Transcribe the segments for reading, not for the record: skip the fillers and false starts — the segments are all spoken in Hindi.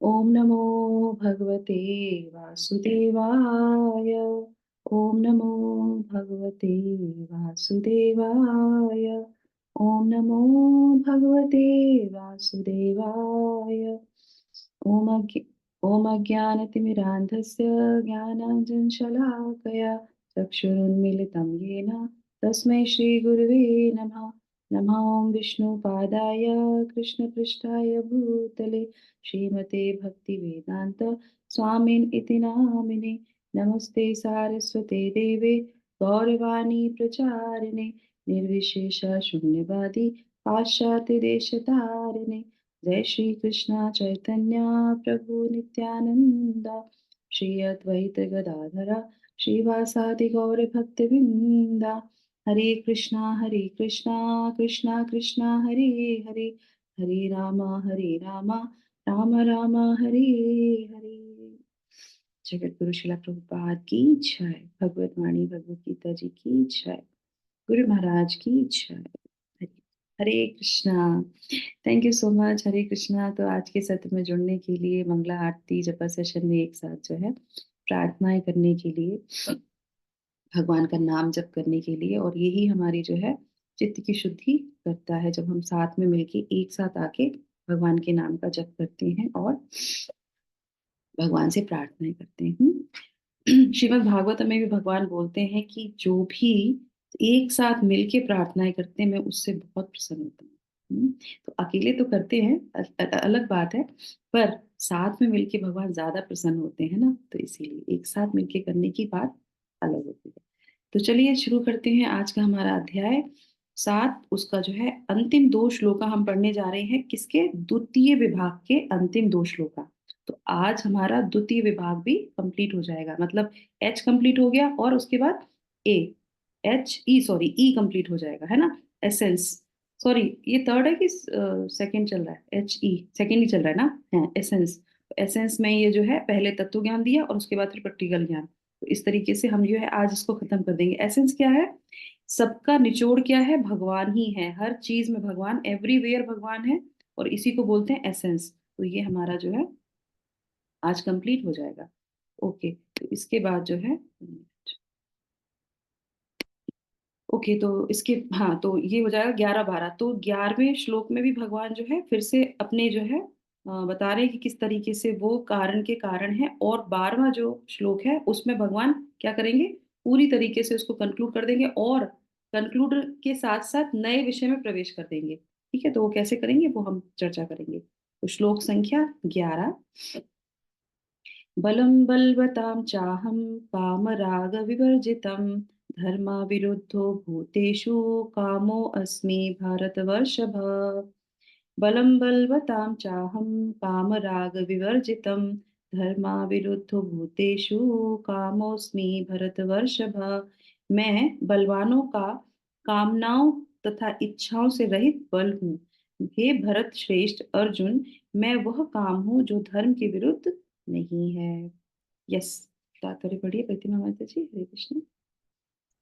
ओम नमो भगवते वासुदेवाय। ओम नमो भगवते वासुदेवाय। ओम नमो भगवते वासुदेवाय। ओम अज्ञ- ओम अज्ञानतिमिरान्धस्य ज्ञानाञ्जनशलाकया चक्षुरुन्मीलितं येन तस्मै श्रीगुरुवे नमः। नमः ॐ विष्णुपादाय कृष्णपृष्ठाय भूतले श्रीमते भक्तिवेदान्त स्वामिन् इति नामिने। नमस्ते सारस्वते देवे गौरवाणी प्रचारिणे निर्विशेष शून्यवादी पाश्चात्य देशतारिणे। जय श्री कृष्णा चैतन्य प्रभु नित्यानंद श्री अद्वैत गदाधरा श्रीवासादि गौर भक्तवृंदा। हरे कृष्णा कृष्णा कृष्णा हरे हरे हरे राम राम राम हरे हरे। जगत गुरु शिला प्रभुपाद की जय। भगवत वाणी भगवत गीता जी की जय। गुरु महाराज की जय। हरे हरे Krishna. Thank you so much. हरे कृष्णा। तो आज के सत्र में जुड़ने के लिए, मंगला आरती जपा सेशन में एक साथ जो है प्रार्थनाएं करने के लिए, भगवान का नाम जप करने के लिए, और यही हमारी जो है चित्त की शुद्धि करता है जब हम साथ में मिलके एक साथ आके भगवान के नाम का जप करते हैं और भगवान से प्रार्थनाएं करते हैं। श्रीमद् भागवत में भी भगवान बोलते हैं कि जो भी एक साथ मिलके प्रार्थनाएं करते हैं मैं उससे बहुत प्रसन्न होता हूँ। तो अकेले तो करते हैं, अलग बात है, पर साथ में मिलके भगवान ज्यादा प्रसन्न होते हैं ना, तो इसीलिए एक साथ मिलके करने की बात अलग होती है। तो चलिए शुरू करते हैं आज का हमारा अध्याय 7। उसका जो है अंतिम 2 श्लोका हम पढ़ने जा रहे हैं। किसके? द्वितीय विभाग के अंतिम 2 श्लोका। तो आज हमारा द्वितीय विभाग भी कंप्लीट हो जाएगा, मतलब एच कंप्लीट हो गया और उसके बाद ए, एच ई सॉरी ई कंप्लीट हो जाएगा, है ना। एसेंस, सॉरी ये थर्ड है कि सेकंड चल रहा है? एच ई सेकंड ही चल रहा है ना। है एसेंस। एसेंस में ये जो है पहले तत्व ज्ञान दिया और उसके बाद फिर प्रैक्टिकल ज्ञान। तो इस तरीके से हम जो है आज इसको खत्म कर देंगे। एसेंस क्या है? सबका निचोड़ क्या है? भगवान ही है। हर चीज में भगवान, एवरीवेयर भगवान है, और इसी को बोलते हैं एसेंस। तो ये हमारा जो है आज कंप्लीट हो जाएगा। ओके, तो इसके बाद जो है, ओके तो इसके, हाँ तो ये हो जाएगा 11 12। तो 11वें श्लोक में भी भगवान जो है फिर से अपने जो है बता रहे हैं कि किस तरीके से वो कारण के कारण है। और 12वां जो श्लोक है उसमें भगवान क्या करेंगे? पूरी तरीके से उसको कंक्लूड कर देंगे, और कंक्लूड के साथ साथ नए विषय में प्रवेश कर देंगे। ठीक है, तो वो कैसे करेंगे वो हम चर्चा करेंगे। तो श्लोक संख्या 11। बलं बलवतां चाहं कामरागविवर्जितं धर्माविरुद्धो भूतेषु कामोऽस्मि भारतवर्षभ। बलं बलवतां चाहं कामरागविवर्जितं धर्माविरुद्धो भूतेषु कामोऽस्मि भरतवर्षभ। मैं बलवानों का कामनाओं तथा इच्छाओं से रहित बल हूँ। हे भरत श्रेष्ठ अर्जुन, मैं वह काम हूँ जो धर्म के विरुद्ध नहीं है। यस, तात्पर्य पढ़िए प्रतिमा माता जी। हरे कृष्ण।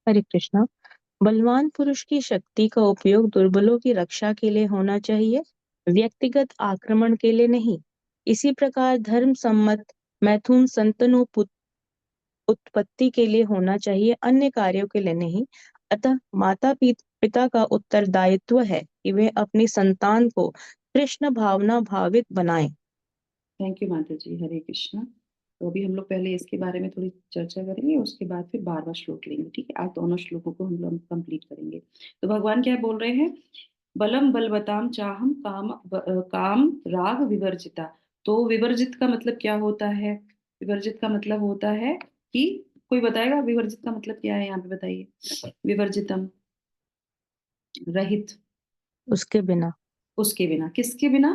हरे कृष्णा। बलवान पुरुष की शक्ति का उपयोग दुर्बलों की रक्षा के लिए होना चाहिए, व्यक्तिगत आक्रमण के लिए नहीं। इसी प्रकार धर्म सम्मत मैथुन संतानों उत्पत्ति के लिए होना चाहिए, अन्य कार्यों के लिए नहीं। अतः माता पिता का उत्तरदायित्व है कि वे अपनी संतान को कृष्ण भावना भावित बनाएं। थैंक यू माता जी। हरे कृष्ण। तो अभी हम लोग पहले इसके बारे में थोड़ी चर्चा करेंगे, उसके बाद फिर 12वां श्लोक लेंगे। ठीक है, आज दोनों श्लोकों को हम लोग कंप्लीट करेंगे। तो भगवान क्या बोल रहे हैं? बलम बलवताम चाहम काम राग विवर्जिता। तो विवर्जित का मतलब क्या होता है? विवर्जित का मतलब होता है कि, कोई बताएगा विवर्जित का मतलब क्या है? यहाँ पे बताइए। विवर्जितम, रहित, उसके बिना। उसके बिना। किसके बिना?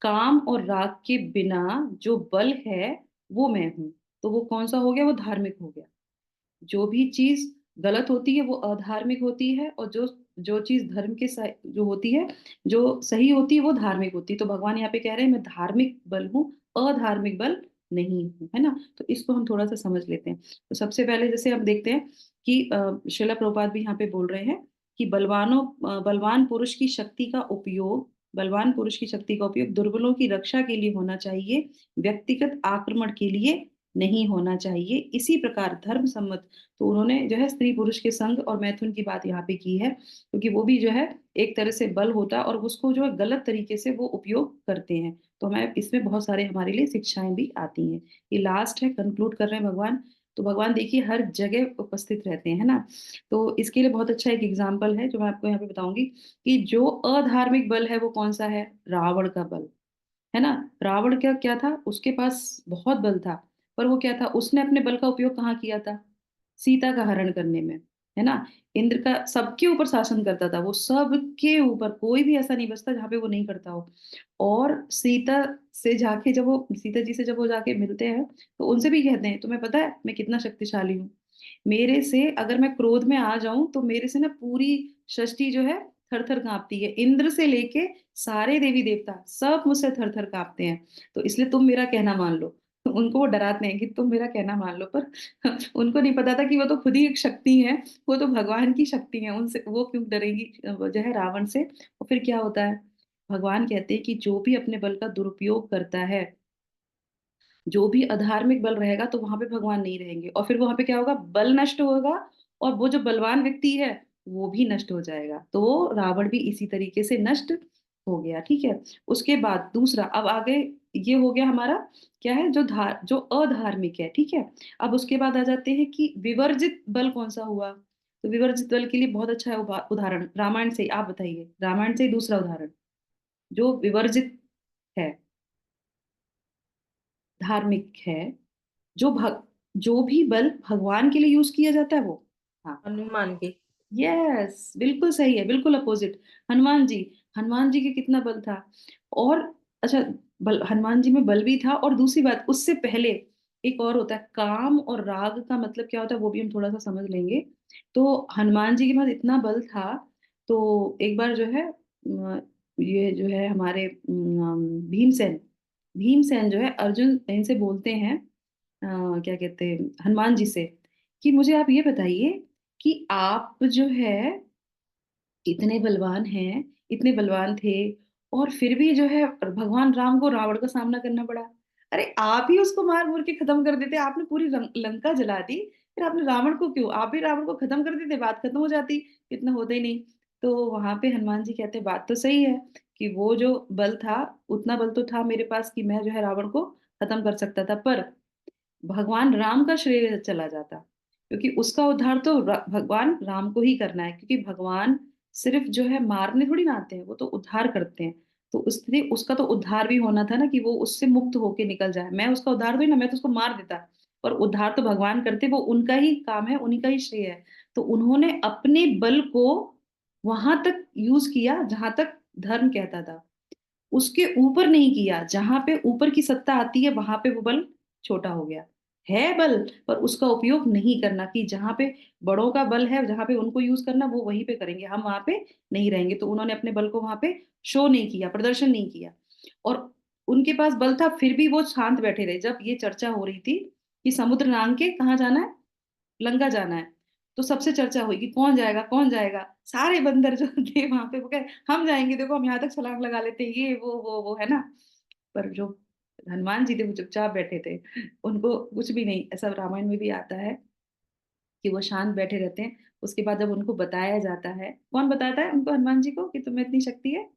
काम और राग के बिना जो बल है वो मैं हूं। तो वो कौन सा हो गया? वो धार्मिक हो गया। जो भी चीज गलत होती है वो अधार्मिक होती है, और जो जो चीज धर्म के जो होती है, जो सही होती है वो धार्मिक होती है। तो भगवान यहाँ पे कह रहे हैं मैं धार्मिक बल हूँ, अधार्मिक बल नहीं हूँ, है ना। तो इसको हम थोड़ा सा समझ लेते हैं। तो सबसे पहले जैसे हम देखते हैं कि श्रीला प्रभुपाद भी यहाँ पे बोल रहे हैं कि बलवान पुरुष की शक्ति का उपयोग बलवान पुरुष की शक्ति का उपयोग दुर्बलों की रक्षा के लिए होना चाहिए, व्यक्तिगत आक्रमण के लिए नहीं होना चाहिए। इसी प्रकार धर्म सम्मत, तो उन्होंने जो है स्त्री पुरुष के संग और मैथुन की बात यहाँ पे की है, क्योंकि वो भी जो है एक तरह से बल होता है और उसको जो है गलत तरीके से वो उपयोग करते हैं। तो हमें इसमें बहुत सारे हमारे लिए शिक्षाएं भी आती हैं। ये लास्ट है, कंक्लूड कर रहे हैं भगवान। तो भगवान देखिए हर जगह उपस्थित रहते हैं, है ना। तो इसके लिए बहुत अच्छा एक एग्जाम्पल है जो मैं आपको यहाँ पे बताऊंगी, कि जो अधार्मिक बल है वो कौन सा है? रावण का बल, है ना। रावण का क्या था? उसके पास बहुत बल था, पर वो क्या था, उसने अपने बल का उपयोग कहाँ किया था? सीता का हरण करने में, है ना। इंद्र का सबके ऊपर शासन करता था, वो सबके ऊपर, कोई भी ऐसा नहीं बचता जहाँ पे वो नहीं करता हो। और सीता जी से जब वो जाके मिलते हैं, तो उनसे भी कहते हैं तुम्हें पता है मैं कितना शक्तिशाली हूँ। मेरे से अगर मैं क्रोध में आ जाऊं तो मेरे से ना पूरी सृष्टि जो है थर थर कांपती है। इंद्र से लेके सारे देवी देवता सब मुझसे थर थर कांपते हैं। तो इसलिए तुम मेरा कहना मान लो। तो उनको वो डराते हैं कि तुम मेरा कहना मान लो, पर उनको नहीं पता था कि वो तो खुद ही एक शक्ति है, वो तो भगवान की शक्ति है, उनसे वो क्यों डरेगी जो है रावण से। और फिर क्या होता है? भगवान कहते हैं कि जो भी अपने बल का दुरुपयोग करता है, जो भी अधार्मिक बल रहेगा, तो वहां पे भगवान नहीं रहेंगे, और फिर वहां पे क्या होगा? बल नष्ट होगा, और वो जो बलवान व्यक्ति है वो भी नष्ट हो जाएगा। तो रावण भी इसी तरीके से नष्ट हो गया, ठीक है। उसके बाद दूसरा, अब आगे ये हो गया हमारा, क्या है? जो अधार्मिक है, ठीक है। अब उसके बाद आ जाते हैं कि विवर्जित बल कौन सा हुआ। तो विवर्जित बल के लिए बहुत अच्छा है उदाहरण रामायण से ही। आप बताइए, रामायण से ही दूसरा उदाहरण जो विवर्जित है, धार्मिक है, जो भी बल भगवान के लिए यूज किया जाता है वो। हाँ, हनुमान की। यस, बिल्कुल सही है, बिल्कुल अपोजिट। हनुमान जी, हनुमान जी के कितना बल था। और अच्छा, हनुमान जी में बल भी था, और दूसरी बात उससे पहले एक और होता है, काम और राग का मतलब क्या होता है वो भी हम थोड़ा सा समझ लेंगे। तो हनुमान जी के पास इतना बल था, तो एक बार जो है ये जो है हमारे भीमसेन भीमसेन जो है अर्जुन इनसे बोलते हैं, क्या कहते हैं, हनुमान जी से, कि मुझे आप ये बताइए कि आप जो है इतने बलवान हैं, इतने बलवान थे, और फिर भी जो है भगवान राम को रावण का सामना करना पड़ा। अरे आप ही उसको मार मुर के खत्म कर देते, आपने पूरी लंका जला दी, फिर आपने रावण को क्यों? आप भी रावण को खत्म कर देते, बात खत्म हो जाती, इतना होता ही नहीं। तो वहां पे हनुमान जी कहते बात तो सही है, कि वो जो बल था, उतना बल तो था मेरे पास कि मैं जो है रावण को खत्म कर सकता था, पर भगवान राम का श्रेय चला जाता, क्योंकि उसका उद्धार तो भगवान राम को ही करना है, क्योंकि भगवान सिर्फ जो है मारने थोड़ी ना आते हैं, वो तो उद्धार करते हैं। तो उसने उसका तो उद्धार भी होना था ना, कि वो उससे मुक्त होके निकल जाए। मैं उसका उद्धार हुई ना, मैं तो उसको मार देता, पर उद्धार तो भगवान करते, वो उनका ही काम है, उन्हीं का ही श्रेय है। तो उन्होंने अपने बल को वहां तक यूज किया जहां तक धर्म कहता था, उसके ऊपर नहीं किया। जहां पे ऊपर की सत्ता आती है वहां पे वो बल छोटा हो गया। है बल, पर उसका उपयोग नहीं करना, कि जहां पे बड़ों का बल है, जहां पे उनको यूज करना, वो वहीं पे करेंगे, हम वहां पे नहीं रहेंगे। तो उन्होंने अपने बल को वहां पे शो नहीं किया, प्रदर्शन नहीं किया। और उनके पास बल था, फिर भी वो शांत बैठे रहे। जब ये चर्चा हो रही थी कि समुद्र लांग के कहाँ जाना है, लंका जाना है, तो सबसे चर्चा हुई कि कौन जाएगा, कौन जाएगा। सारे बंदर जो थे वहां पे वो कहे हम जाएंगे, देखो हम यहाँ तक छलांग लगा लेते हैं, ये वो, है ना। पर जो हनुमान जी थे वो चुपचाप बैठे थे, उनको कुछ भी नहीं। ऐसा रामायण में भी आता है कि वो शांत बैठे रहते हैं। उसके बाद जब उनको बताया जाता है, कौन बताता है उनको, हनुमान जी को, कि तुम्हें इतनी शक्ति है?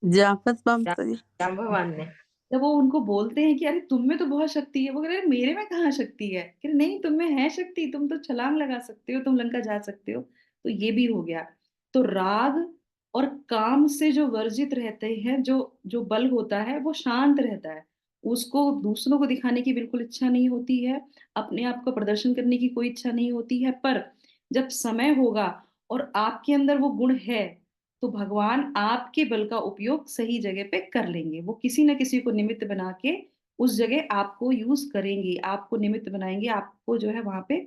जापत राम मामता जी। राम भगवान ने। जब वो उनको बोलते हैं कि अरे तुम में तो बहुत शक्ति है, वो कह रहे हैं मेरे में कहाँ शक्ति है, कह रहे नहीं तुम में है शक्ति, तुम तो छलांग लगा सकते हो, तुम लंका जा सकते हो। तो ये भी हो गया। तो राग और काम से जो वर्जित रहते हैं, जो जो बल होता है वो शांत रहता है, उसको दूसरों को दिखाने की बिल्कुल इच्छा नहीं होती है, अपने आप को प्रदर्शन करने की कोई इच्छा नहीं होती है। पर जब समय होगा और आपके अंदर वो गुण है, तो भगवान आपके बल का उपयोग सही जगह पे कर लेंगे। वो किसी ना किसी को निमित्त बना के उस जगह आपको यूज करेंगे, आपको निमित्त बनाएंगे, आपको जो है वहां पे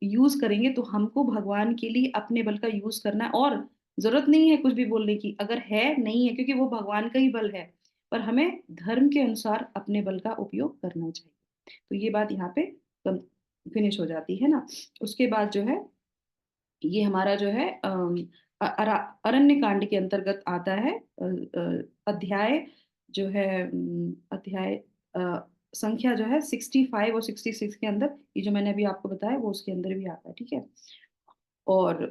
यूज करेंगे। तो हमको भगवान के लिए अपने बल का यूज करना है, और जरूरत नहीं है कुछ भी बोलने की, अगर है नहीं है, क्योंकि वो भगवान का ही बल है। पर हमें धर्म के अनुसार अपने बल का उपयोग करना चाहिए। तो ये बात यहाँ पे फिनिश हो जाती है ना। उसके बाद जो है ये हमारा जो है अरण्य कांड के अंतर्गत आता है। अध्याय जो है अध्याय संख्या जो है 65 और 66 के अंदर, ये जो मैंने अभी आपको बताया वो उसके अंदर भी आता है, ठीक है। और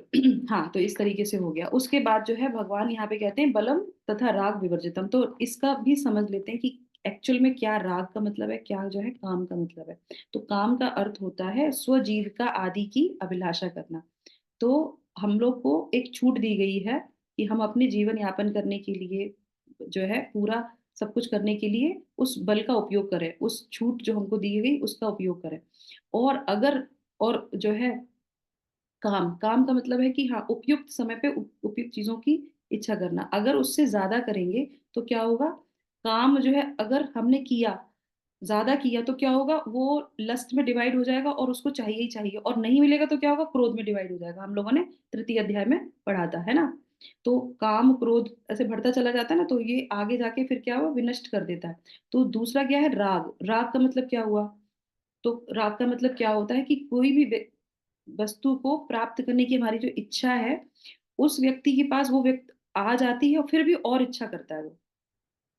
हाँ, तो इस तरीके से हो गया। उसके बाद जो है भगवान यहाँ पे कहते हैं बलम तथा राग विवर्जितम। तो इसका भी समझ लेते हैं कि एक्चुअल में क्या राग का मतलब है, क्या जो है काम का मतलब है। तो काम का अर्थ होता है स्वजीविका आदि की अभिलाषा करना। तो हम लोग को एक छूट दी गई है कि हम अपने जीवन यापन करने के लिए जो है पूरा सब कुछ करने के लिए उस बल का उपयोग करें, उस छूट जो हमको दी गई उसका उपयोग करें। और अगर और जो है काम काम का मतलब है कि हाँ, उपयुक्त समय पे उपयुक्त चीजों की इच्छा करना। अगर उससे ज्यादा करेंगे तो क्या होगा, काम जो है अगर हमने किया, ज्यादा किया तो क्या होगा, वो लस्ट में डिवाइड हो जाएगा और उसको चाहिए ही चाहिए, और नहीं मिलेगा तो क्या होगा, क्रोध में डिवाइड हो जाएगा। हम लोगों ने तृतीय अध्याय में पढ़ा था, है ना। तो काम क्रोध ऐसे बढ़ता चला जाता है ना, तो ये आगे जाके फिर क्या हुआ, विनष्ट कर देता है। तो दूसरा क्या है, राग। राग का मतलब क्या हुआ, तो राग का मतलब क्या होता है कि कोई भी वस्तु को प्राप्त करने की हमारी जो इच्छा है, उस व्यक्ति के पास वो व्यक्ति आ जाती है और फिर भी और इच्छा करता है वो।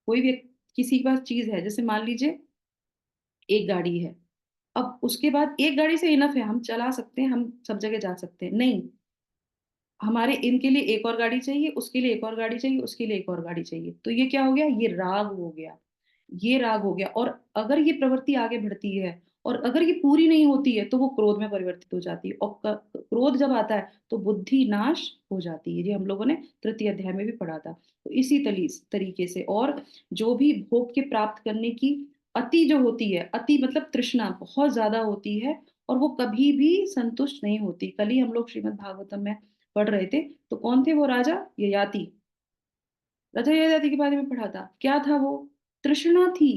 कोई व्यक्ति, किसी के पास चीज है, जैसे मान लीजिए एक गाड़ी है, अब उसके बाद एक गाड़ी से इनफ है, हम चला सकते हैं, हम सब जगह जा सकते हैं, नहीं, हमारे इनके लिए एक और गाड़ी चाहिए, उसके लिए एक और गाड़ी चाहिए, उसके लिए एक और गाड़ी चाहिए। तो ये क्या हो गया, ये राग हो गया, ये राग हो गया। और अगर ये प्रवृत्ति आगे बढ़ती है और अगर ये पूरी नहीं होती है तो वो क्रोध में परिवर्तित हो जाती है, और क्रोध जब आता है तो बुद्धि नाश हो जाती है। ये हम लोगों ने तृतीय अध्याय में भी पढ़ा था। तो इसी तरीके से, और जो भी भोग के प्राप्त करने की अति जो होती है, अति मतलब तृष्णा बहुत ज्यादा होती है, और वो कभी भी संतुष्ट नहीं होती। कल ही हम लोग श्रीमद् भागवतम में पढ़ रहे थे, तो कौन थे वो राजा ययाति, राजा ययाति के बारे में पढ़ा था। क्या था वो, तृष्णा थी,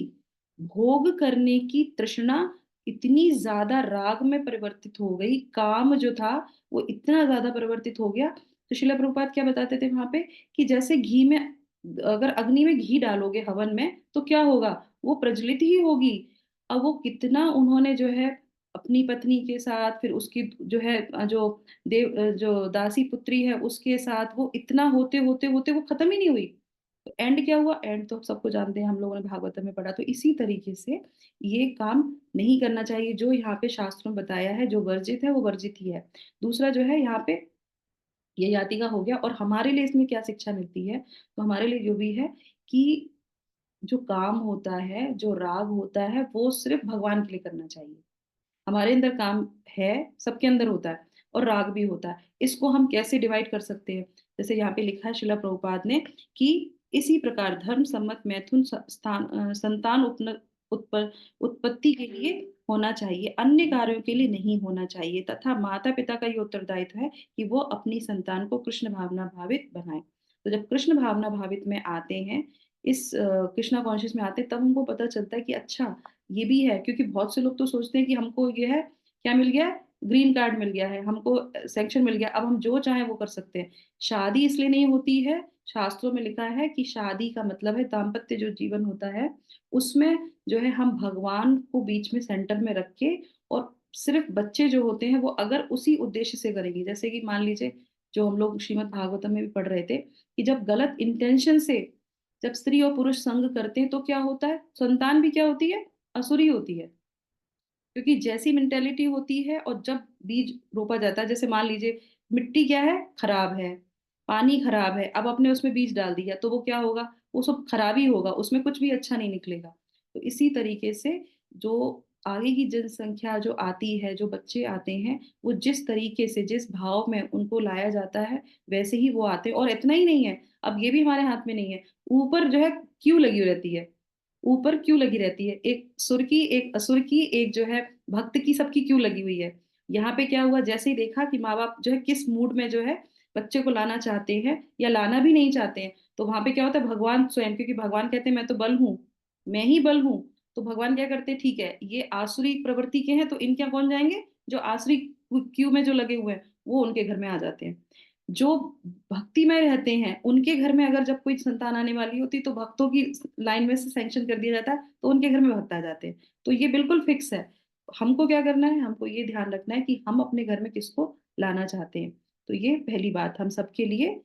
भोग करने की तृष्णा इतनी ज्यादा राग में परिवर्तित हो गई, काम जो था वो इतना ज्यादा परिवर्तित हो गया। तो शिला प्रभुपाद क्या बताते थे वहां पे, कि जैसे घी में, अगर अग्नि में घी डालोगे हवन में तो क्या होगा, वो प्रज्वलित ही होगी। अब वो कितना उन्होंने जो है अपनी पत्नी के साथ, फिर उसकी जो है जो जो दासी पुत्री है उसके साथ, वो इतना होते होते होते वो खत्म ही नहीं हुई। तो एंड क्या हुआ, एंड तो सबको जानते हैं, हम लोगों ने भागवत में पढ़ा। तो इसी तरीके से ये काम नहीं करना चाहिए। जो यहाँ पे शास्त्रों में बताया है, जो वर्जित है वो वर्जित ही है। दूसरा जो है यहाँ पे ये जाति का हो गया। और हमारे लिए इसमें क्या शिक्षा मिलती है, तो हमारे लिए जो भी है कि जो काम होता है, जो राग होता है, वो सिर्फ भगवान के लिए करना चाहिए। हमारे अंदर काम है, सबके अंदर होता है, और राग भी होता है। इसको हम कैसे डिवाइड कर सकते हैं, जैसे यहाँ पे लिखा है शिला प्रभुपाद ने कि इसी प्रकार धर्म सम्मत मैथुन संतान उत्पत्ति के लिए होना चाहिए, अन्य कार्यों के लिए नहीं होना चाहिए। तथा माता पिता का ये उत्तरदायित्व है कि वो अपनी संतान को कृष्ण भावना भावित बनाए। तो जब कृष्ण भावना भावित में आते हैं, इस कृष्णा कॉन्शियस में आते हैं, तब हमको पता चलता है कि अच्छा ये भी है। क्योंकि बहुत से लोग तो सोचते हैं कि हमको ये है, क्या मिल गया है, ग्रीन कार्ड मिल गया है, हमको सेंक्शन मिल गया, अब हम जो चाहें वो कर सकते हैं। शादी इसलिए नहीं होती है, शास्त्रों में लिखा है कि शादी का मतलब है दाम्पत्य जो जीवन होता है, उसमें जो है हम भगवान को बीच में सेंटर में रख के, और सिर्फ बच्चे जो होते हैं वो अगर उसी उद्देश्य से करेंगे। जैसे कि मान लीजिए, जो हम लोग श्रीमद् भागवतम में भी पढ़ रहे थे, कि जब गलत इंटेंशन से जब स्त्री और पुरुष संग करते हैं तो क्या होता है, संतान भी क्या होती है, असुरी होती है। क्योंकि जैसी मेंटेलिटी होती है, और जब बीज रोपा जाता है, जैसे मान लीजिए मिट्टी क्या है, खराब है, पानी खराब है, अब आपने उसमें बीज डाल दिया तो वो क्या होगा, वो सब खराब ही होगा, उसमें कुछ भी अच्छा नहीं निकलेगा। तो इसी तरीके से जो आगे की जनसंख्या जो आती है, जो बच्चे आते हैं, वो जिस तरीके से, जिस भाव में उनको लाया जाता है, वैसे ही वो आते हैं। और इतना ही नहीं है, अब ये भी हमारे हाथ में नहीं है, ऊपर जो है क्यों लगी रहती है, ऊपर क्यों लगी रहती है, एक सुर की, एक असुर की, एक जो है भक्त की, सबकी क्यों लगी हुई है। यहाँ पे क्या हुआ, जैसे ही देखा कि माँ बाप जो है किस मूड में जो है बच्चे को लाना चाहते हैं या लाना भी नहीं चाहते हैं, तो वहां पे क्या होता है, भगवान स्वयं, क्योंकि भगवान कहते हैं मैं तो बल हूँ, मैं ही बल हूँ। तो भगवान क्या करते हैं, ठीक है ये आसुरी प्रवृत्ति के हैं, तो इनके कौन जाएंगे, जो आसुरी क्यू में जो लगे हुए हैं वो उनके घर में आ जाते हैं। जो भक्ति में रहते हैं उनके घर में अगर जब कोई संतान आने वाली होती तो भक्तों की लाइन में से सैंक्शन कर दिया जाता है, तो उनके घर में भक्त आ जाते हैं। तो ये बिल्कुल फिक्स है। हमको क्या करना है, हमको ये ध्यान रखना है कि हम अपने घर में किसको लाना चाहते हैं। तो ये पहली बात हम सबके लिए,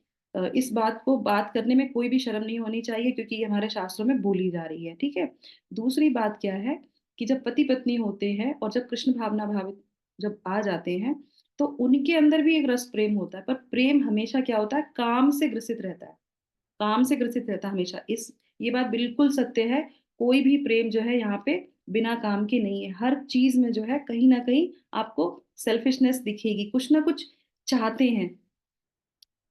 इस बात को बात करने में कोई भी शर्म नहीं होनी चाहिए, क्योंकि ये हमारे शास्त्रों में बोली जा रही है, ठीक है। दूसरी बात क्या है कि जब पति पत्नी होते हैं और जब कृष्ण भावना भावित जब आ जाते हैं, तो उनके अंदर भी एक रस प्रेम होता है, पर प्रेम हमेशा क्या होता है, काम से ग्रसित रहता है। काम से ग्रसित रहता है हमेशा, इस ये बात बिल्कुल सत्य है। कोई भी प्रेम जो है यहाँ पे बिना काम के नहीं है। हर चीज में जो है कहीं ना कहीं आपको सेल्फिशनेस दिखेगी, कुछ ना कुछ चाहते हैं।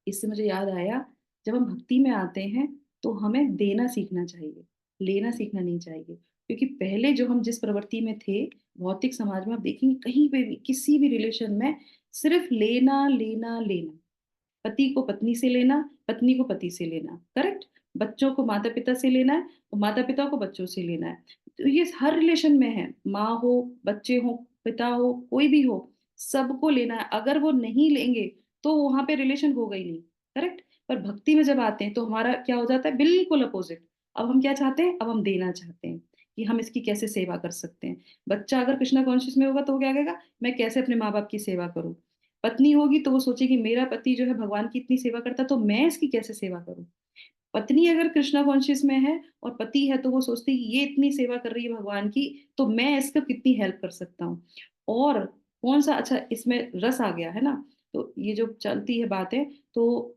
इससे मुझे याद आया, जब हम भक्ति में आते हैं तो हमें देना सीखना चाहिए, लेना सीखना नहीं चाहिए। क्योंकि पहले जो हम जिस प्रवृत्ति में थे, भौतिक समाज में आप देखेंगे कहीं पे भी किसी भी रिलेशन में सिर्फ लेना लेना लेना। पति को पत्नी से लेना, पत्नी को पति से लेना, करेक्ट। बच्चों को माता पिता से लेना है, और माता पिता को बच्चों से लेना है। तो ये हर रिलेशन में है, माँ हो, बच्चे हो, पिता हो, कोई भी हो, सबको लेना है। अगर वो नहीं लेंगे तो वहां पे रिलेशन होगा ही नहीं, करेक्ट। पर भक्ति में जब आते हैं तो हमारा क्या हो जाता है, बिल्कुल अपोजिट। अब हम क्या चाहते हैं, अब हम देना चाहते हैं कि हम इसकी कैसे सेवा कर सकते हैं। बच्चा अगर कृष्णा कॉन्शियस में होगा तो वो क्या कहेगा, मैं कैसे अपने माँ बाप की सेवा करूं। पत्नी होगी तो वो सोचेगी मेरा पति जो है भगवान की इतनी सेवा करता, तो मैं इसकी कैसे सेवा करूं। पत्नी अगर कृष्णा कॉन्शियस में है और पति है, तो वो सोचती है कि ये इतनी सेवा कर रही है भगवान की, तो मैं इसका कितनी हेल्प कर सकता हूँ। और कौन सा अच्छा इसमें रस आ गया है ना। तो ये जो चलती है बात है, तो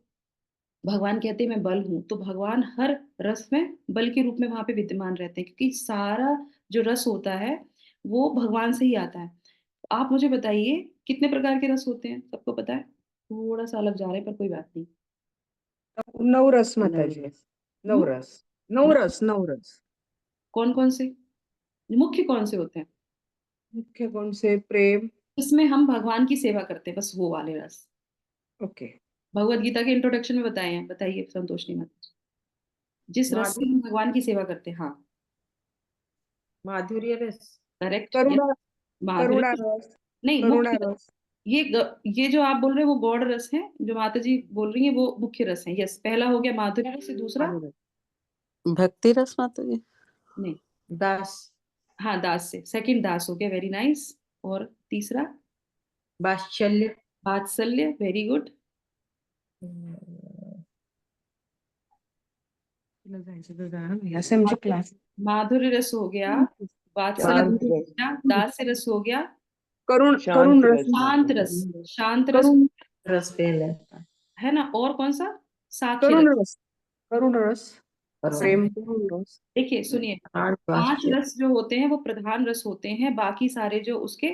भगवान कहते हैं मैं बल हूं, तो भगवान हर रस में बल के रूप में वहां पे विद्यमान रहते हैं, क्योंकि सारा जो रस होता है वो भगवान से ही आता है। आप मुझे बताइए कितने प्रकार के रस होते हैं, सबको पता है। थोड़ा सा अलग जा रहे हैं पर कोई बात नहीं। नवरस माताजी, हम्म? नवरस, नवरस, नवरस। कौन कौन से, मुख्य कौन से होते हैं। मुख्य कौन से? प्रेम। इसमें हम भगवान की सेवा करते हैं, बस वो वाले रस। ओके। भगवत गीता के इंट्रोडक्शन में बताए हैं, बताइए संतोषनी माता जी। जिस रस से माधुर्य, हम भगवान की सेवा करते हैं, हाँ। माधुर्य रस, करेक्ट, यस। करुणा, माधुरी करुणा रस, रस, नहीं करुणा मुख्य रस। रस। ये जो आप बोल रहे हैं वो गौड़ रस है, जो माता जी बोल रही हैं वो मुख्य रस है। यस, पहला हो गया माधुरी रस, दूसरा माधुर्य, भक्ति रस माता जी। नहीं, दास, हाँ दास से सेकंड दास हो गया, वेरी नाइस। और तीसरा वात्सल्य, वात्सल्य, वेरी गुड। ऐसे मुझे क्लास। माधुर्य रस हो गया, वात्सल्य शांत रस हो रस, गया, दास्य रस हो गया, करुण, शांत करुण रस, रस शांत रस, शांत रस करुण रस पहले, है ना। और कौन सा, साख्य करुण रस। रस, करुण रस, प्रेम, साख्य, करुण रस। देखिए सुनिए, और 5 वाष्य रस जो होते हैं वो प्रधान रस होते हैं, बाकी सारे जो उसके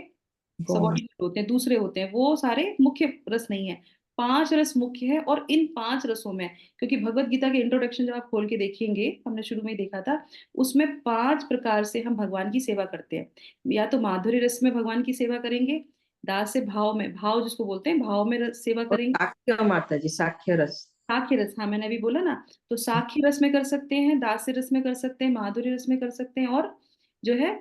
गौण। सबॉर्डिनेट होते हैं, दूसरे होते हैं, वो सारे मुख्य रस नहीं है। 5 रस मुख्य है, और इन 5 रसों में, क्योंकि भगवत गीता के इंट्रोडक्शन जब आप खोल के देखेंगे, हमने शुरू में ही देखा था, उसमें 5 प्रकार से हम भगवान की सेवा करते हैं। या तो माधुर्य रस में भगवान की सेवा करेंगे, दास से भाव में, भाव जिसको बोलते हैं, भाव में सेवा और करेंगे। साख्य माता जी, साख्य रस, साख्य रस, हाँ मैंने अभी बोला ना। तो साख्य रस में कर सकते हैं, दास्य रस में कर सकते हैं, माधुर्य रस में कर सकते हैं, और जो है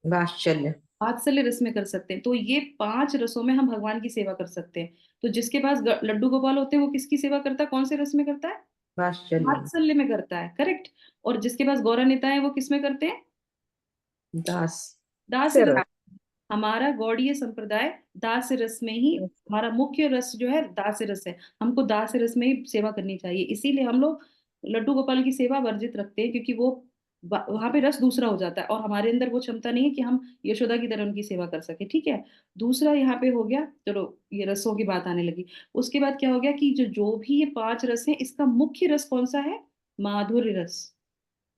वात्सल्य, वात्सल्य रस में कर सकते हैं। तो ये 5 रसों में हम भगवान की सेवा कर सकते हैं। तो जिसके पास लड्डू गोपाल होते हैं वो किसकी सेवा करता है, कौन से रस में करता है, वात्सल्य, वात्सल्य में करता है, करेक्ट। और जिसके पास गौरान्विता है वो किस में करते हैं, दास, दास रस। हमारा गौड़ीय संप्रदाय दास रस में ही, हमारा मुख्य रस जो है दास रस है। हमको दास रस में ही सेवा करनी चाहिए, इसीलिए हम लोग लड्डू गोपाल की सेवा वर्जित रखते हैं, क्योंकि वो वहां पे रस दूसरा हो जाता है, और हमारे अंदर वो क्षमता नहीं है कि हम यशोदा की तरह उनकी सेवा कर सके, ठीक है। दूसरा यहाँ पे हो गया, चलो ये रसों की बात आने लगी। उसके बाद क्या हो गया कि जो जो भी ये 5 रस हैं, इसका मुख्य रस कौन सा है, माधुर्य रस।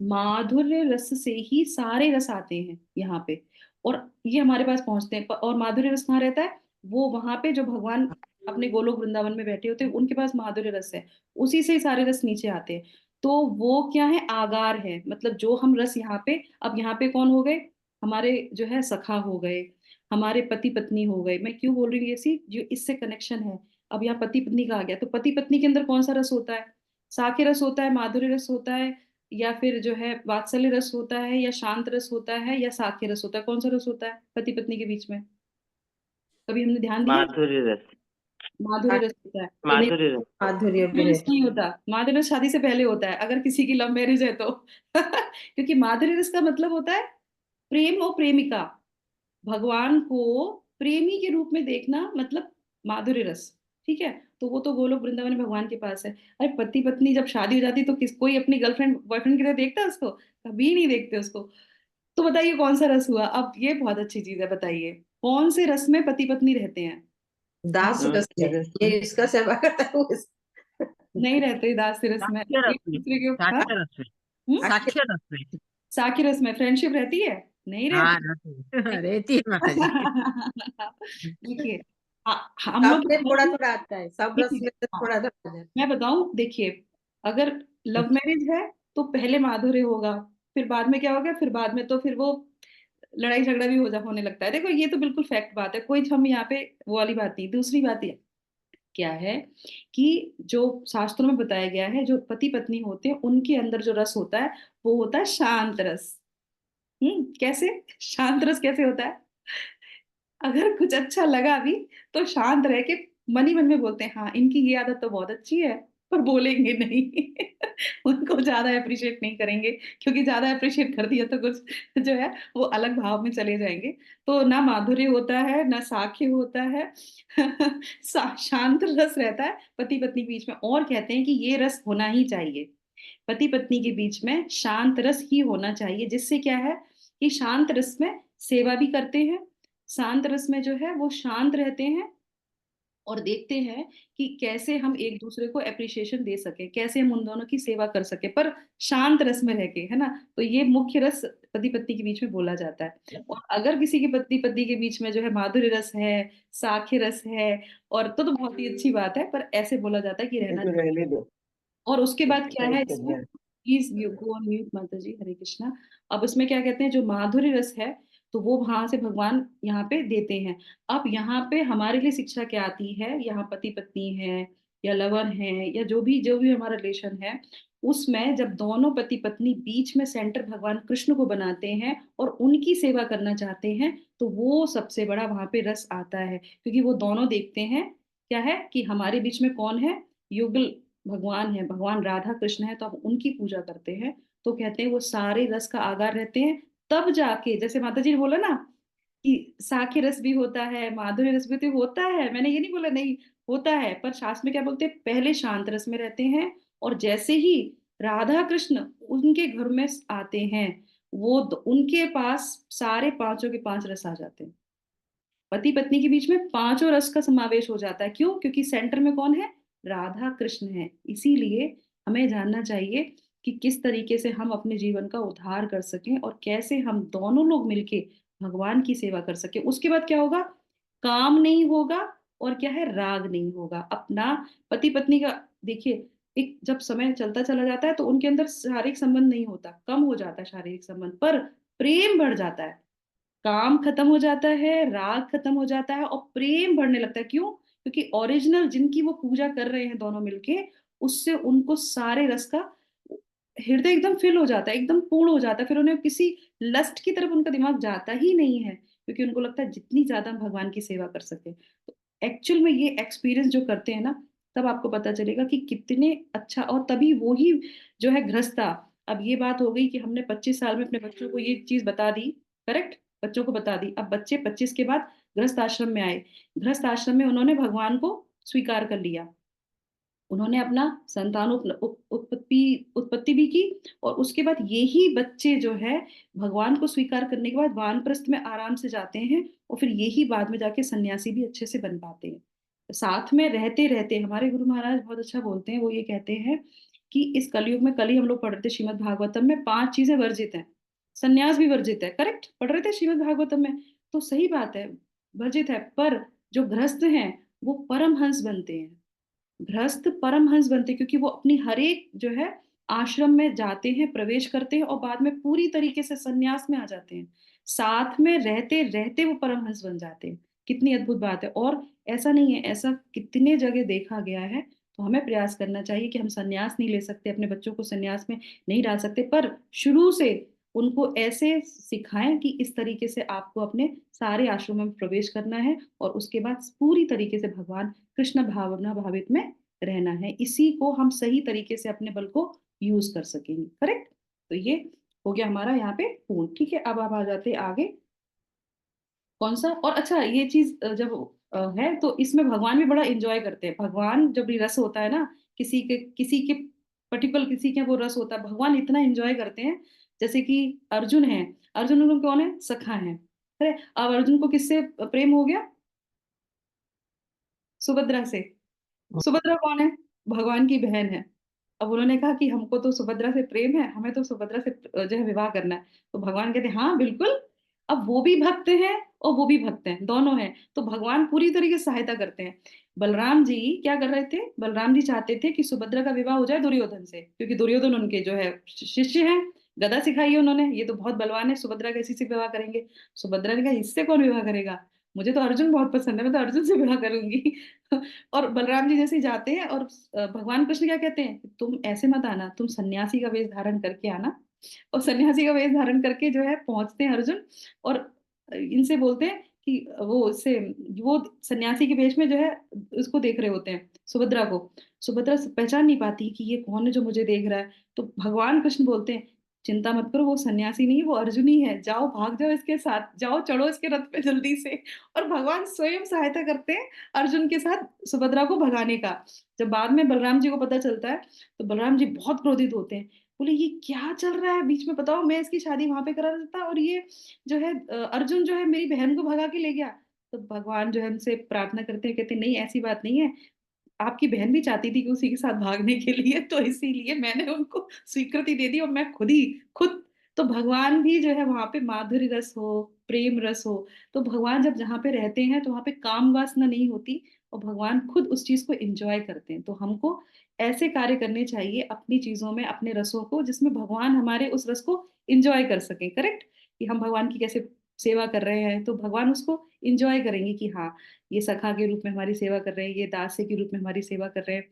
माधुर्य रस से ही सारे रस आते हैं यहाँ पे, और ये हमारे पास पहुंचते हैं। और माधुर्य रस कहाँ रहता है, वो वहां पे जो भगवान अपने गोलोक वृंदावन में बैठे होते हैं उनके पास माधुर्य रस है, उसी से ही सारे रस नीचे आते हैं। तो वो क्या है, आगार है, मतलब जो हम रस यहाँ पे, अब यहाँ पे कौन हो गए, हमारे जो है सखा हो गए, हमारे पति पत्नी हो गए। मैं क्यों बोल रही हूँ ऐसी, जो इससे कनेक्शन है। अब यहाँ पति पत्नी का आ गया, तो पति पत्नी के अंदर कौन सा रस होता है, साखे रस होता है, माधुर्य रस होता है, या फिर जो है वात्सल्य रस होता है, या शांत रस होता है, या साख्य रस होता है। कौन सा रस होता है पति पत्नी के बीच में, कभी हमने ध्यान दिया। माधुर्य रस, माधुर्य रस होता है, तो नहीं, माधुर्य रस। माधुर्य भी माधुर्य है। रस नहीं होता। माधुर्य रस शादी से पहले होता है, अगर किसी की लव मैरिज है तो क्योंकि माधुर्य रस का मतलब होता है प्रेम और प्रेमिका, भगवान को प्रेमी के रूप में देखना, मतलब माधुर्य रस, ठीक है। तो वो तो गोलोक वृंदावन में भगवान के पास है। अरे पति पत्नी जब शादी हो जाती है तो किस कोई अपनी गर्लफ्रेंड बॉयफ्रेंड की तरह देखता है उसको? कभी नहीं देखते उसको। तो बताइए कौन सा रस हुआ? अब ये बहुत अच्छी चीज है, बताइए कौन से रस में पति पत्नी रहते हैं? दास रस में ये इसका सेवा करता है वो नहीं रहते दास रस में, साक्ष्य रस एक में, दूसरे के ऊपर। साक्ष्य रस में, हम्म? साक्ष्य रस में। साखी रस में फ्रेंडशिप रहती है? नहीं हाँ रहती। रहती है माता जी। देखिए, हम लोग सब में थोड़ा थोड़ा आता है, सब रस में से हाँ, थोड़ा थोड़ा आ जाता मैं बताऊं, देखिए अगर लव मैरिज है तो पहले माधुर्य होगा, फिर बाद में क्या होगा, फिर बाद में तो फिर वो लड़ाई झगड़ा भी होने लगता है। देखो ये तो बिल्कुल फैक्ट बात है, कोई हम यहाँ पे वो वाली बात नहीं। दूसरी बात ये क्या है कि जो शास्त्रों में बताया गया है, जो पति पत्नी होते हैं उनके अंदर जो रस होता है वो होता है शांत रस। कैसे शांत रस कैसे होता है? अगर कुछ अच्छा लगा भी तो शांत रह के मन ही मन में बोलते हैं, हाँ इनकी ये आदत तो बहुत अच्छी है, पर बोलेंगे नहीं। उनको ज्यादा अप्रिशिएट नहीं करेंगे, क्योंकि ज्यादा अप्रिशिएट कर दिया तो कुछ जो है वो अलग भाव में चले जाएंगे। तो ना माधुर्य होता है ना साख्य होता है। शांत रस रहता है पति पत्नी के बीच में, और कहते हैं कि ये रस होना ही चाहिए। पति पत्नी के बीच में शांत रस ही होना चाहिए, जिससे क्या है कि शांत रस में सेवा भी करते हैं, शांत रस में जो है वो शांत रहते हैं और देखते हैं कि कैसे हम एक दूसरे को अप्रिशिएशन दे सके, कैसे हम उन दोनों की सेवा कर सके, पर शांत रस में रह के, है ना। तो ये मुख्य रस पति पत्नी के बीच में बोला जाता है। और अगर किसी के पति पत्नी के बीच में जो है माधुर्य रस है, साख्य रस है, और तो बहुत ही अच्छी बात है, पर ऐसे बोला जाता है कि रहना चाहिए। और उसके बाद क्या है इसमें, please you go on mute माता जी, हरे कृष्णा। अब उसमें क्या कहते हैं, जो माधुर्य रस है तो वो वहां से भगवान यहाँ पे देते हैं। अब यहाँ पे हमारे लिए शिक्षा क्या आती है, यहाँ पति पत्नी है या लवर है या जो भी हमारा रिलेशन है, उसमें जब दोनों पति पत्नी बीच में सेंटर भगवान कृष्ण को बनाते हैं और उनकी सेवा करना चाहते हैं, तो वो सबसे बड़ा वहां पे रस आता है। क्योंकि वो दोनों देखते हैं क्या है कि हमारे बीच में कौन है, युगल भगवान है, भगवान राधा कृष्ण है, तो हम उनकी पूजा करते हैं। तो कहते हैं वो सारे रस का आगार रहते हैं। तब जाके, जैसे माता जी ने बोला ना कि साख्य रस भी होता है, माधुर्य रस भी तो होता है, मैंने ये नहीं बोला नहीं होता है, पर शास्त्र में क्या बोलते हैं, पहले शांत रस में रहते हैं, और जैसे ही राधा कृष्ण उनके घर में आते हैं, उनके पास सारे पांचों के पांच रस आ जाते हैं। पति पत्नी के बीच में पांचों रस का समावेश हो जाता है। क्यों? क्योंकि सेंटर में कौन है, राधा कृष्ण है। इसीलिए हमें जानना चाहिए कि किस तरीके से हम अपने जीवन का उद्धार कर सकें और कैसे हम दोनों लोग मिलके भगवान की सेवा कर सकें। उसके बाद क्या होगा, काम नहीं होगा, और क्या है, राग नहीं होगा अपना पति पत्नी का। देखिए, एक जब समय चलता चला जाता है तो उनके अंदर शारीरिक संबंध नहीं होता, कम हो जाता है शारीरिक संबंध, पर प्रेम बढ़ जाता है। काम खत्म हो जाता है, राग खत्म हो जाता है, और प्रेम बढ़ने लगता है। क्यों? क्योंकि ओरिजिनल जिनकी वो पूजा कर रहे हैं दोनों मिलके, उससे उनको सारे रस का हृदय एकदम फिल हो जाता है, एकदम पूर्ण हो जाता है। फिर उन्हें किसी लस्ट की तरफ उनका दिमाग जाता ही नहीं है, क्योंकि उनको लगता है जितनी ज्यादा हम भगवान की सेवा कर सके। तो एक्चुअल में ये एक्सपीरियंस जो करते हैं ना, तब आपको पता चलेगा कि कितने अच्छा। और तभी वो ही जो है गृहस्था, अब ये बात हो गई कि हमने 25 साल में अपने बच्चों को ये चीज बता दी, करेक्ट, बच्चों को बता दी। अब बच्चे 25 के बाद गृहस्थ आश्रम में आए, गृहस्थ आश्रम में उन्होंने भगवान को स्वीकार कर लिया, उन्होंने अपना संतान उत्पत्ति उत्पत्ति भी की। और उसके बाद यही बच्चे जो है भगवान को स्वीकार करने के बाद वानप्रस्थ में आराम से जाते हैं, और फिर यही बाद में जाके सन्यासी भी अच्छे से बन पाते हैं। साथ में रहते रहते हमारे गुरु महाराज बहुत अच्छा बोलते हैं, वो ये कहते हैं कि इस कलयुग में, कल ही हम लोग पढ़ रहे थे श्रीमद् भागवतम में, 5 चीजें वर्जित हैं, सन्यास भी वर्जित है, करेक्ट, पढ़ रहे थे श्रीमद् भागवतम में। तो सही बात है, वर्जित है, पर जो गृहस्थ हैं वो परमहंस बनते हैं। गृहस्थ परमहंस बनते हैं, क्योंकि वो अपनी हर एक जो है आश्रम में जाते हैं, प्रवेश करते हैं, और बाद में पूरी तरीके से सन्यास में आ जाते हैं। साथ में रहते रहते वो परमहंस बन जाते हैं। कितनी अद्भुत बात है। और ऐसा नहीं है, ऐसा कितने जगह देखा गया है। तो हमें प्रयास करना चाहिए कि हम सन्यास नहीं ले सकते, अपने बच्चों को सन्यास में नहीं डाल सकते, पर शुरू से उनको ऐसे सिखाएं कि इस तरीके से आपको अपने सारे आश्रमों में प्रवेश करना है, और उसके बाद पूरी तरीके से भगवान कृष्ण भावना भावित में रहना है। इसी को हम सही तरीके से अपने बल को यूज कर सकेंगे, करेक्ट। तो ये हो गया हमारा यहाँ पे पूर्ण। ठीक है, अब आप आ जाते हैं आगे। कौन सा? और अच्छा, ये चीज जब है, तो इसमें भगवान भी बड़ा एंजॉय करते हैं। भगवान जब भी रस होता है ना, किसी के पर्टिकुलर किसी के वो रस होता है, भगवान इतना एंजॉय करते हैं। जैसे कि अर्जुन है, अर्जुन उनको कौन है, सखा है। अरे अब अर्जुन को किससे प्रेम हो गया, सुभद्रा से। सुभद्रा कौन है, भगवान की बहन है। अब उन्होंने कहा कि हमको तो सुभद्रा से प्रेम है, हमें तो सुभद्रा से जो है विवाह करना है। तो भगवान कहते हैं हाँ बिल्कुल। अब वो भी भक्त हैं और वो भी भक्त हैं, दोनों हैं, तो भगवान पूरी तरीके से सहायता करते हैं। बलराम जी क्या कर रहे थे, बलराम जी चाहते थे कि सुभद्रा का विवाह हो जाए दुर्योधन से, क्योंकि दुर्योधन उनके जो है शिष्य हैं। गदा सिखाई है उन्होंने, ये तो बहुत बलवान है, सुभद्रा का इसी से विवाह करेंगे। सुभद्रा ने कहा इससे कौन विवाह करेगा, मुझे तो अर्जुन बहुत पसंद है, मैं तो अर्जुन से विवाह करूंगी। और बलराम जी जैसे ही जाते हैं, और भगवान कृष्ण क्या कहते हैं, तुम ऐसे मत आना, तुम सन्यासी का वेश धारण करके आना। और सन्यासी का वेश धारण करके जो है पहुंचते हैं अर्जुन, और इनसे बोलते हैं कि वो सन्यासी के वेश में जो है उसको देख रहे होते हैं, सुभद्रा को। सुभद्रा पहचान नहीं पाती कि ये कौन है जो मुझे देख रहा है। तो भगवान कृष्ण बोलते हैं चिंता मत करो, वो सन्यासी नहीं है, वो अर्जुन ही है, जाओ भाग जाओ इसके साथ, जाओ चढ़ो इसके रथ पे जल्दी से। और भगवान स्वयं सहायता करते हैं अर्जुन के साथ सुभद्रा को भगाने का। जब बाद में बलराम जी को पता चलता है, तो बलराम जी बहुत क्रोधित होते हैं, बोले ये क्या चल रहा है बीच में, बताओ मैं इसकी शादी वहां पे करा देता, और ये जो है अर्जुन जो है मेरी बहन को भगा के ले गया। तो भगवान जो है उनसे प्रार्थना करते हैं, कहते हैं नहीं ऐसी बात नहीं है, आपकी बहन भी चाहती थी कि उसी के साथ भागने के लिए, तो इसीलिए मैंने उनको स्वीकृति दे दी, और मैं खुद। तो भगवान भी जो है वहां पे माधुर्य रस हो, प्रेम रस हो, तो भगवान जब जहाँ पे रहते हैं तो वहां पे काम वासना नहीं होती, और भगवान खुद उस चीज को एंजॉय करते हैं। तो हमको ऐसे कार्य करने चाहिए अपनी चीजों में, अपने रसों को, जिसमें भगवान हमारे उस रस को एंजॉय कर सके। करेक्ट, कि हम भगवान की कैसे सेवा कर रहे हैं, तो भगवान उसको इंजॉय करेंगे कि हाँ ये सखा के रूप में हमारी सेवा कर रहे हैं, ये दास्य के रूप में हमारी सेवा कर रहे हैं,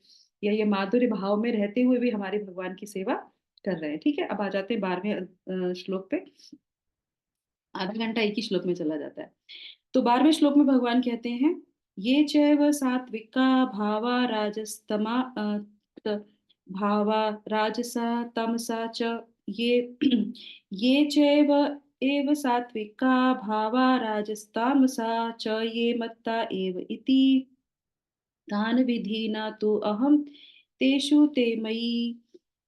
या ये माधुर्य भाव में रहते हुए भी हमारे भगवान की सेवा कर रहे हैं। ठीक है, अब आ जाते हैं 12वें श्लोक पे। आधा घंटा एक ही श्लोक में चला जाता है। तो 12वें श्लोक में भगवान कहते हैं ये चैव सात्विका भावा राजस्तमा त- भावा राजसा तमसा च ये ये चैव एव सात्विका भावा राजस्तामसा च ये मत्ता एव इति तान् विधिना तु अहं तेषु ते मयि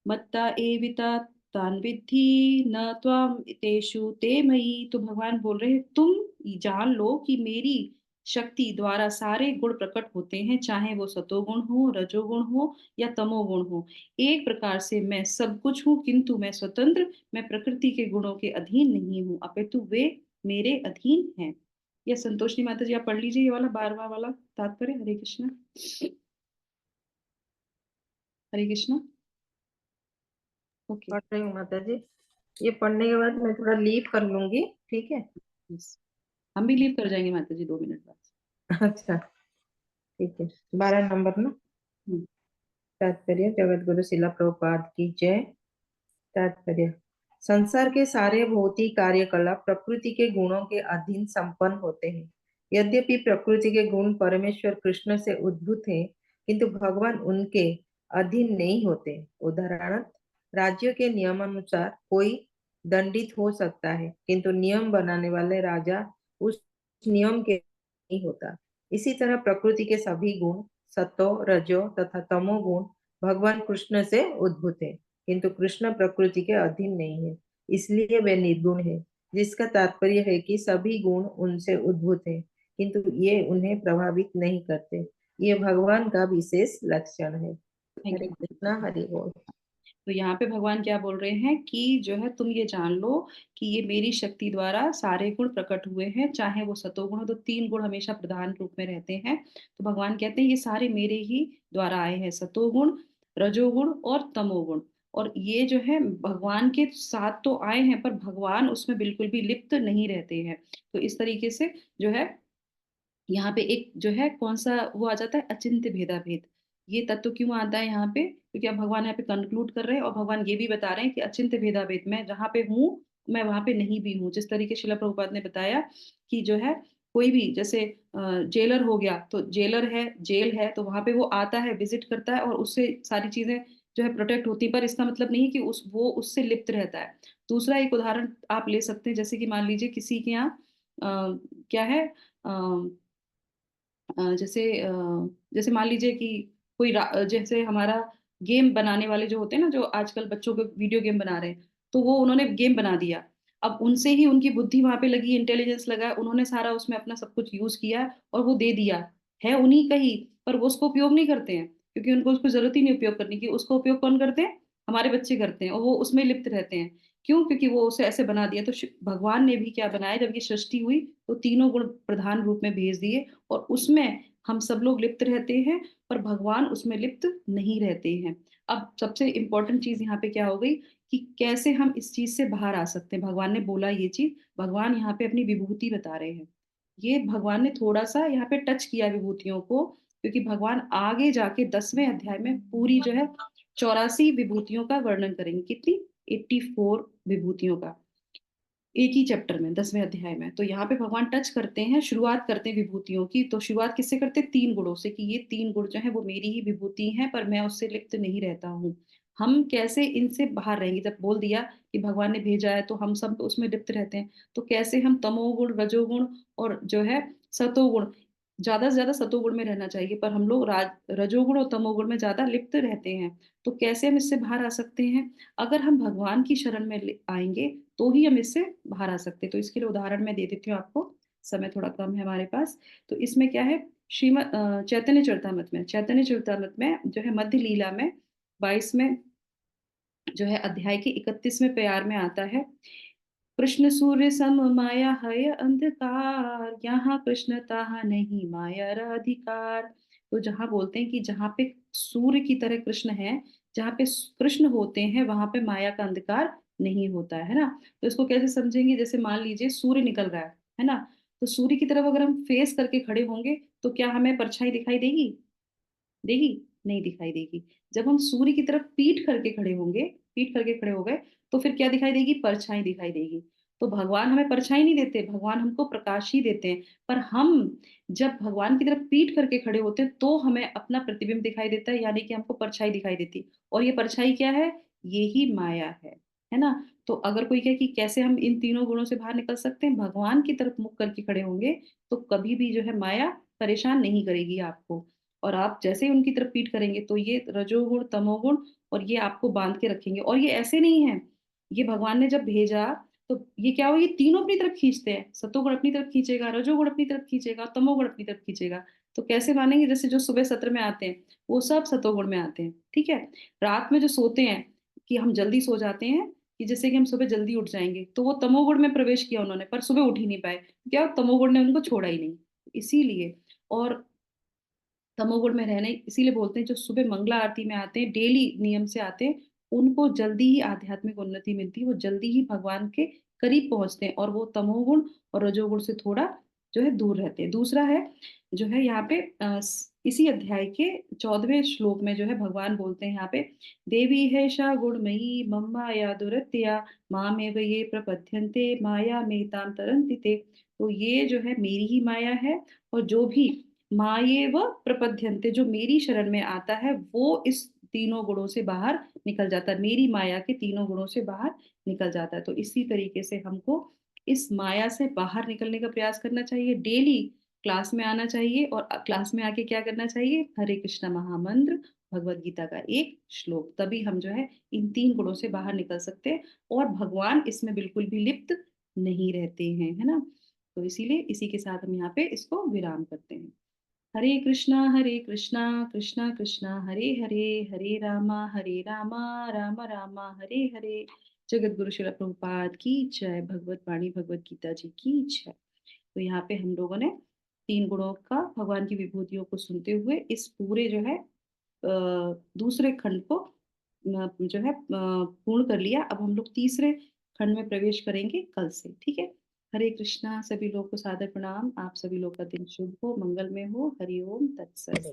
मत्ता एविता तान् विद्धि न त्वाम तेषु ते मयि। तो भगवान बोल रहे हैं तुम जान लो कि मेरी शक्ति द्वारा सारे गुण प्रकट होते हैं, चाहे वो सतोगुण हो, रजोगुण हो या तमोगुण हो। एक प्रकार से मैं सब कुछ हूँ, किंतु मैं स्वतंत्र, मैं प्रकृति के गुणों के अधीन नहीं हूँ, अपितु वे मेरे अधीन हैं। यह संतोषी माता जी आप पढ़ लीजिए ये वाला 12वां वाला तात्पर्य। हरे कृष्णा। हरे कृष्णा। ओके। पढ़ रही हूँ माता जी। ये पढ़ने के बाद मैं थोड़ा लीव कर लूंगी, ठीक है। हम भी लीव कर जाएंगे माता जी 2 मिनट बाद। अच्छा ठीक है, 12 नंबर ना। हम्म, तात्पर्य जगत गुरु शिला प्रभुपाद की जय। तात्पर्य संसार के सारे भौतिक कार्यकलाप प्रकृति के गुणों के अधीन संपन्न होते हैं। यद्यपि प्रकृति के गुण परमेश्वर कृष्ण से उद्भूत हैं, किंतु भगवान उनके अधीन नहीं होते। उदाहरणार्थ राज्यों के नियमानुसार कोई दंडित हो सकता है, किंतु नियम बनाने वाले राजा उस नियम के नहीं होता। इसी तरह प्रकृति के सभी गुण सतो रजो तथा तमो गुण भगवान कृष्ण से उद्भूत है, किंतु कृष्ण प्रकृति के अधीन नहीं है, इसलिए वे निर्गुण है। जिसका तात्पर्य है कि सभी गुण उनसे उद्भूत है, किंतु ये उन्हें प्रभावित नहीं करते। ये भगवान का विशेष लक्षण है। Thank Hare you. Krishna Hari बोल। तो यहाँ पे भगवान क्या बोल रहे हैं कि जो है तुम ये जान लो कि ये मेरी शक्ति द्वारा सारे गुण प्रकट हुए हैं, चाहे वो सतोगुण हो, तो 3 गुण हमेशा प्रधान रूप में रहते हैं। तो भगवान कहते हैं ये सारे मेरे ही द्वारा आए हैं, सतोगुण, रजोगुण और तमोगुण। और ये जो है भगवान के साथ तो आए हैं, पर भगवान उसमें बिल्कुल भी लिप्त नहीं रहते हैं। तो इस तरीके से जो है यहाँ पे एक जो है कौन सा वो आ जाता है, अचिंत्य भेदा भेद। ये तत्व क्यों आता है यहाँ पे, क्योंकि अब भगवान यहाँ पे कंक्लूड कर रहे हैं, और भगवान ये भी बता रहे हैं कि अचिंत्य भेदा भेद, मैं जहाँ पे हूँ मैं वहां पे नहीं भी हूँ। जिस तरीके शिला प्रभुपाद ने बताया कि जो है कोई भी जैसे जेलर हो गया, तो जेलर है, जेल है, तो वहां पे वो आता है, विजिट करता है, और उससे सारी चीजें जो है प्रोटेक्ट होती है, पर इसका मतलब नहीं है कि वो उससे लिप्त रहता है। दूसरा एक उदाहरण आप ले सकते हैं, जैसे कि मान लीजिए किसी के यहाँ क्या है, जैसे मान लीजिए कि जैसे हमारा गेम बनाने वाले जो होते हैं ना, जो आजकल बच्चों को वीडियो गेम बना रहे हैं, तो वो उन्होंने गेम बना दिया। अब उनसे ही उनकी बुद्धि वहां पे लगी, इंटेलिजेंस लगा, उन्होंने सारा उसमें अपना सब कुछ यूज किया और वो दे दिया, है उन्हीं का ही, पर वो उसको उपयोग नहीं करते हैं, क्योंकि उनको उसको जरूरत ही नहीं उपयोग करने की। उसको उपयोग कौन करते हैं? हमारे बच्चे करते हैं, और वो उसमें लिप्त रहते हैं। क्यों? क्योंकि वो उसे ऐसे बना दिया। तो भगवान ने भी क्या बनाया, जब ये सृष्टि हुई तो तीनों गुण प्रधान रूप में भेज दिए, और उसमें हम सब लोग लिप्त रहते हैं, पर भगवान उसमें लिप्त नहीं रहते हैं। अब सबसे इंपॉर्टेंट चीज यहाँ पे क्या हो गई कि कैसे हम इस चीज से बाहर आ सकते हैं। भगवान ने बोला ये चीज, भगवान यहाँ पे अपनी विभूति बता रहे हैं। ये भगवान ने थोड़ा सा यहाँ पे टच किया विभूतियों को, क्योंकि भगवान आगे जाके 10वें अध्याय में पूरी जो है 84 विभूतियों का वर्णन करेंगे। कितनी? 84 विभूतियों का, एक ही चैप्टर में, 10वें अध्याय में। तो यहाँ पे भगवान टच करते हैं, शुरुआत करते हैं विभूतियों की। तो शुरुआत किससे करते हैं? 3 गुणों से, कि ये 3 गुण जो है वो मेरी ही विभूति हैं, पर मैं उससे लिप्त नहीं रहता हूँ। हम कैसे इनसे बाहर रहेंगे? जब बोल दिया कि भगवान ने भेजा है तो हम सब उसमें लिप्त रहते हैं, तो कैसे हम तमोगुण, रजोगुण और जो है सतोगुण, ज्यादा से ज्यादा सतोगुण में रहना चाहिए, पर हम लोग रजोगुण और तमोगुण में ज्यादा लिप्त रहते हैं। तो कैसे हम इससे बाहर आ सकते हैं? अगर हम भगवान की शरण में आएंगे तो ही हम इससे बाहर आ सकते हैं। तो इसके लिए उदाहरण मैं दे देती हूँ आपको, समय थोड़ा कम है हमारे पास। तो इसमें क्या है, चैतन्य चरितामृत में जो है मध्य लीला में 22 में जो है अध्याय के 31वें प्यार में आता है, कृष्ण सूर्य सम माया है अंधकार, यहाँ कृष्ण तहाँ नहीं माया राधिकार। तो जहाँ बोलते हैं कि जहाँ पे सूर्य की तरह कृष्ण है, जहाँ पे कृष्ण होते हैं, वहां पे माया का अंधकार नहीं होता है ना। तो इसको कैसे समझेंगे? जैसे मान लीजिए सूर्य निकल रहा है ना, तो सूर्य की तरफ अगर हम फेस करके खड़े होंगे तो क्या हमें परछाई दिखाई देगी? देगी? नहीं दिखाई देगी। जब हम सूर्य की तरफ पीठ करके खड़े होंगे, पीठ करके खड़े हो गए, तो फिर क्या दिखाई देगी? परछाई दिखाई देगी। तो भगवान हमें परछाई नहीं देते, भगवान हमको प्रकाश ही देते हैं। पर हम जब भगवान की तरफ पीठ करके खड़े होते हैं तो हमें अपना प्रतिबिंब दिखाई देता है, यानी कि हमको परछाई दिखाई देती। और ये परछाई क्या है? ये ही माया है ना। तो अगर कोई कहे कि कैसे हम इन तीनों गुणों से बाहर निकल सकते हैं, भगवान की तरफ मुख करके खड़े होंगे तो कभी भी जो है माया परेशान नहीं करेगी आपको। और आप जैसे ही उनकी तरफ पीठ करेंगे तो ये रजोगुण, तमोगुण और ये आपको बांध के रखेंगे। और ये ऐसे नहीं है, ये भगवान ने जब भेजा तो ये क्या हो, ये तीनों अपनी तरफ खींचते हैं। सतोगुण अपनी तरफ खींचेगा, रजोगुण अपनी तरफ खींचेगा, तमोगुण अपनी तरफ खींचेगा। तो कैसे मानेंगे? जैसे जो सुबह सत्र में आते हैं वो सब सतोगुण में आते हैं, ठीक है। रात में जो सोते हैं, कि हम जल्दी सो जाते हैं, कि जैसे कि हम सुबह जल्दी उठ जाएंगे, तो वो तमोगुण में प्रवेश किया उन्होंने, पर सुबह उठ ही नहीं पाए। क्या? तमोगुण ने उनको छोड़ा ही नहीं। इसीलिए, और तमोगुण में रहने इसीलिए बोलते हैं, जो सुबह मंगला आरती में आते हैं, डेली नियम से आते हैं, उनको जल्दी ही आध्यात्मिक उन्नति मिलती है, वो जल्दी ही भगवान के करीब पहुंचते हैं, और वो तमोगुण और रजोगुण से थोड़ा जो है दूर रहते हैं। दूसरा है जो है यहाँ पे इसी अध्याय के 14वें श्लोक में जो है भगवान बोलते हैं यहाँ पे, देवी है सा गुणमयी मम माया दुरत्या, मामेव ये प्रपद्यन्ते माया मेताम तरन्ति ते। तो ये जो है मेरी ही माया है, और जो भी मायेव प्रपद्यन्ते, जो मेरी शरण में आता है, वो इस तीनों गुणों से बाहर निकल जाता है, मेरी माया के तीनों गुणों से बाहर निकल जाता है। तो इसी तरीके से हमको इस माया से बाहर निकलने का प्रयास करना चाहिए। डेली क्लास में आना चाहिए, और क्लास में आके क्या करना चाहिए? हरे कृष्णा महामंत्र, भगवत गीता का एक श्लोक, तभी हम जो है इन 3 गुणों से बाहर निकल सकते हैं, और भगवान इसमें बिल्कुल भी लिप्त नहीं रहते हैं, है ना। तो इसीलिए इसी के साथ हम यहाँ पे इसको विराम करते हैं। हरे कृष्णा कृष्णा कृष्णा हरे हरे, हरे रामा राम राम हरे हरे। जगत गुरु श्रील प्रभुपाद की जय। भगवत वाणी भगवत गीता जी की जय। तो यहाँ पे हम लोगों ने 3 गुणों का, भगवान की विभूतियों को सुनते हुए इस पूरे जो है दूसरे खंड को जो है पूर्ण कर लिया। अब हम लोग तीसरे खंड में प्रवेश करेंगे कल से, ठीक है। हरे कृष्णा, सभी लोग को सादर प्रणाम। आप सभी लोग का दिन शुभ हो, मंगलमय हो। हरि ओम तत्सत।